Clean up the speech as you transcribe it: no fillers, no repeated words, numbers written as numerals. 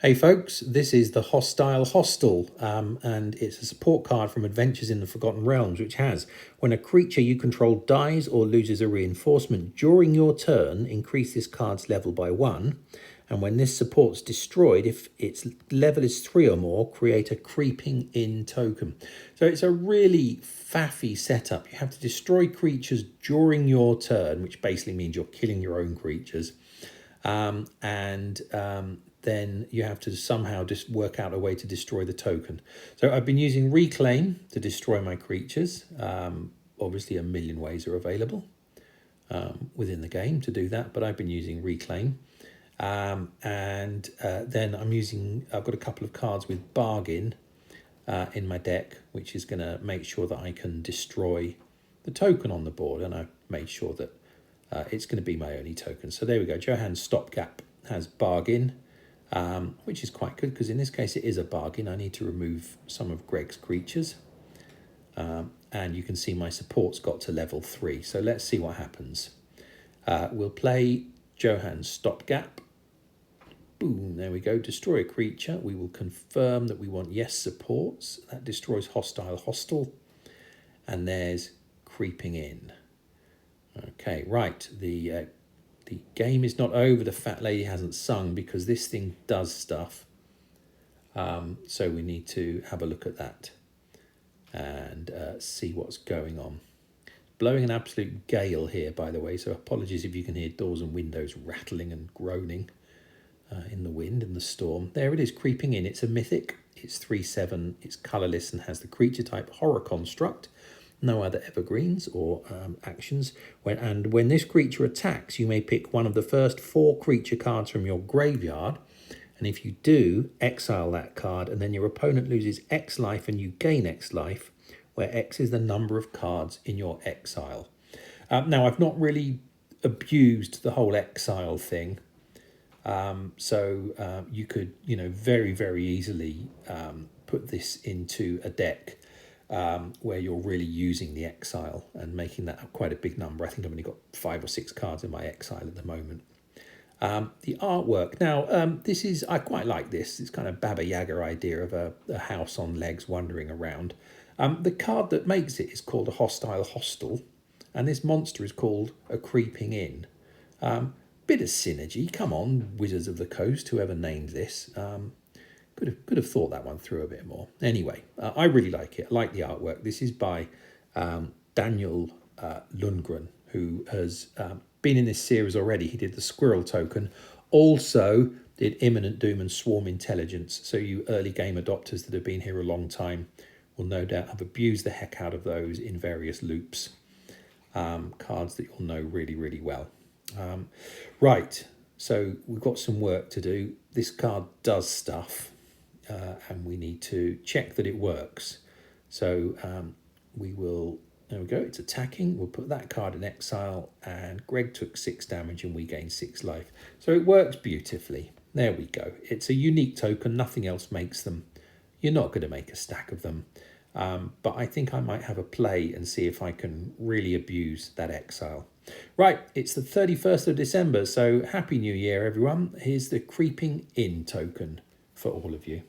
Hey folks, this is the Hostile Hostel, and it's a support card from Adventures in the Forgotten Realms, which has, when a creature you control dies or loses a reinforcement during your turn, increase this card's level by 1, and when this support's destroyed, if its level is 3 or more, create a creeping in token. So it's a really faffy setup. You have to destroy creatures during your turn, which basically means you're killing your own creatures. Then you have to somehow just work out a way to destroy the token. So I've been using Reclaim to destroy my creatures. Obviously, a million ways are available within the game to do that, but I've been using Reclaim. Then I've got a couple of cards with Bargain in my deck, which is going to make sure that I can destroy the token on the board, and I've made sure that it's going to be my only token. So there we go. Johan's Stopgap has Bargain, which is quite good because in this case it is a bargain. I need to remove some of Greg's creatures. And you can see my support's got to level 3. So let's see what happens. We'll play Johan's Stopgap. Boom, there we go. Destroy a creature. We will confirm that we want yes supports. That destroys Hostile Hostel. And there's Creeping In. Okay, right. The game is not over. The fat lady hasn't sung because this thing does stuff. So we need to have a look at that and see what's going on. Blowing an absolute gale here, by the way, so apologies if you can hear doors and windows rattling and groaning in the wind, in the storm. There it is, Creeping In. It's a mythic. It's 3/7. It's colourless and has the creature type Horror Construct. No other evergreens or actions. When this creature attacks, you may pick one of the first 4 creature cards from your graveyard. And if you do, exile that card, and then your opponent loses X life and you gain X life, where X is the number of cards in your exile. Now, I've not really abused the whole exile thing. So you could, very, very easily put this into a deck where you're really using the exile and making that quite a big number. I think I've only got 5 or 6 cards in my exile at the moment. The artwork. Now, I quite like this. It's kind of Baba Yaga idea of a house on legs wandering around. The card that makes it is called a Hostile Hostel, and this monster is called a Creeping In. Bit of synergy. Come on, Wizards of the Coast, whoever named this. Could have thought that one through a bit more. Anyway, I really like it. I like the artwork. This is by Daniel Lundgren, who has been in this series already. He did the Squirrel token. Also did Imminent Doom and Swarm Intelligence. So you early game adopters that have been here a long time will no doubt have abused the heck out of those in various loops. Cards that you'll know really, really well. Right, so we've got some work to do. This card does stuff. And we need to check that it works. So there we go, it's attacking. We'll put that card in exile, and Greg took 6 damage and we gained 6 life. So it works beautifully. There we go. It's a unique token. Nothing else makes them. You're not going to make a stack of them. But I think I might have a play and see if I can really abuse that exile. Right, it's the 31st of December, so Happy New Year, everyone. Here's the Creeping In token for all of you.